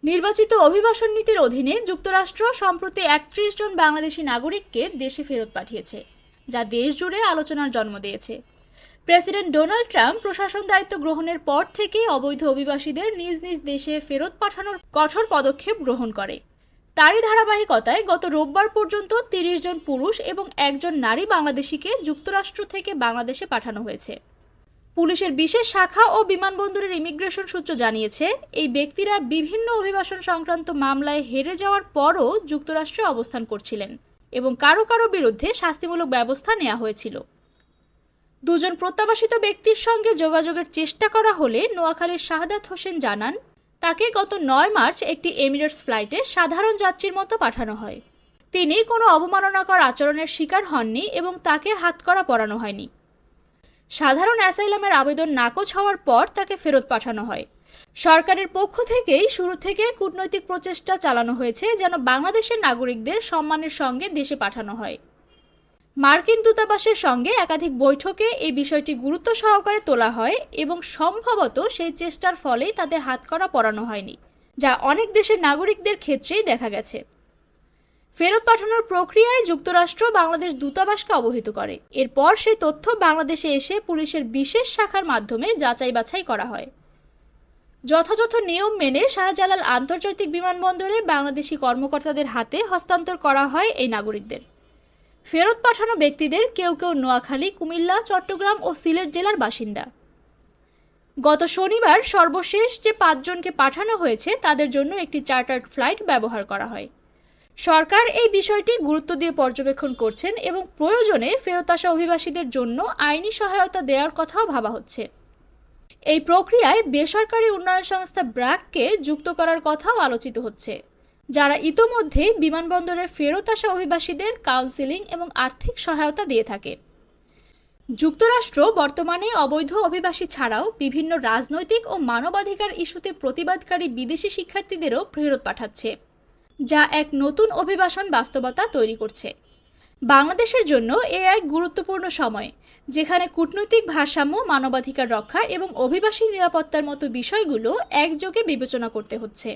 নির্বাচিত অভিবাসন নীতির অধীনে যুক্তরাষ্ট্র সম্প্রতি ৩১ জন বাংলাদেশি নাগরিককে দেশে ফেরত পাঠিয়েছে, যা দেশ জুড়ে আলোচনার জন্ম দিয়েছে। প্রেসিডেন্ট ডোনাল্ড ট্রাম্প প্রশাসন দায়িত্ব গ্রহণের পর থেকে অবৈধ অভিবাসীদের নিজ নিজ দেশে ফেরত পাঠানোর কঠোর পদক্ষেপ গ্রহণ করে। তারই ধারাবাহিকতায় গত রোববার পর্যন্ত ৩০ জন পুরুষ এবং ১ জন নারী বাংলাদেশিকে যুক্তরাষ্ট্র থেকে বাংলাদেশে পাঠানো হয়েছে। পুলিশের বিশেষ শাখা ও বিমানবন্দরের ইমিগ্রেশন সূত্র জানিয়েছে, এই ব্যক্তিরা বিভিন্ন অভিবাসন সংক্রান্ত মামলায় হেরে যাওয়ার পরও যুক্তরাষ্ট্রে অবস্থান করছিলেন এবং কারো কারো বিরুদ্ধে শাস্তিমূলক ব্যবস্থা নেওয়া হয়েছিল। দুজন প্রত্যাবাসিত ব্যক্তির সঙ্গে যোগাযোগের চেষ্টা করা হলে নোয়াখালীর শাহাদাত হোসেন জানান, তাকে গত ৯ মার্চ একটি এমিরেটস ফ্লাইটে সাধারণ যাত্রীর মতো পাঠানো হয়। তিনি কোনো অবমাননাকর আচরণের শিকার হননি এবং তাকে হাতকড়া পরানো হয়নি। সাধারণ অ্যাসাইলামের আবেদন নাকচ হওয়ার পর তাকে ফেরত পাঠানো হয়। সরকারের পক্ষ থেকেই শুরু থেকে কূটনৈতিক প্রচেষ্টা চালানো হয়েছে যেন বাংলাদেশের নাগরিকদের সম্মানের সঙ্গে দেশে পাঠানো হয়। মার্কিন দূতাবাসের সঙ্গে একাধিক বৈঠকে এই বিষয়টি গুরুত্ব সহকারে তোলা হয় এবং সম্ভবত সেই চেষ্টার ফলেই তাদের হাতকড়া পরানো হয়নি, যা অনেক দেশের নাগরিকদের ক্ষেত্রেই দেখা গেছে। ফেরত পাঠানোর প্রক্রিয়ায় যুক্তরাষ্ট্র বাংলাদেশ দূতাবাসকে অবহিত করে। এরপর সেই তথ্য বাংলাদেশে এসে পুলিশের বিশেষ শাখার মাধ্যমে যাচাই বাছাই করা হয়। যথাযথ নিয়ম মেনে শাহজালাল আন্তর্জাতিক বিমানবন্দরে বাংলাদেশি কর্মকর্তাদের হাতে হস্তান্তর করা হয় এই নাগরিকদের। ফেরত পাঠানো ব্যক্তিদের কেউ কেউ নোয়াখালী, কুমিল্লা, চট্টগ্রাম ও সিলেট জেলার বাসিন্দা। গত শনিবার সর্বশেষ যে ৫ জনকে পাঠানো হয়েছে তাদের জন্য একটি চার্টার্ড ফ্লাইট ব্যবহার করা হয়। সরকার এই বিষয়টি গুরুত্ব দিয়ে পর্যবেক্ষণ করছেন এবং প্রয়োজনে ফেরত আসা অভিবাসীদের জন্য আইনি সহায়তা দেওয়ার কথাও ভাবা হচ্ছে। এই প্রক্রিয়ায় বেসরকারি উন্নয়ন সংস্থা ব্র্যাককে যুক্ত করার কথাও আলোচিত হচ্ছে, যারা ইতোমধ্যে বিমানবন্দরে ফেরত আসা অভিবাসীদের কাউন্সেলিং এবং আর্থিক সহায়তা দিয়ে থাকে। যুক্তরাষ্ট্র বর্তমানে অবৈধ অভিবাসী ছাড়াও বিভিন্ন রাজনৈতিক ও মানবাধিকার ইস্যুতে প্রতিবাদকারী বিদেশি শিক্ষার্থীদেরও ফেরত পাঠাচ্ছে, যা এক নতুন অভিবাসন বাস্তবতা তৈরি করছে। বাংলাদেশের জন্য এক গুরুত্বপূর্ণ সময়, যেখানে কূটনৈতিক ভারসাম্য, মানবাধিকার রক্ষা এবং অভিবাসী নিরাপত্তার মতো বিষয়গুলো একযোগে বিবেচনা করতে হচ্ছে।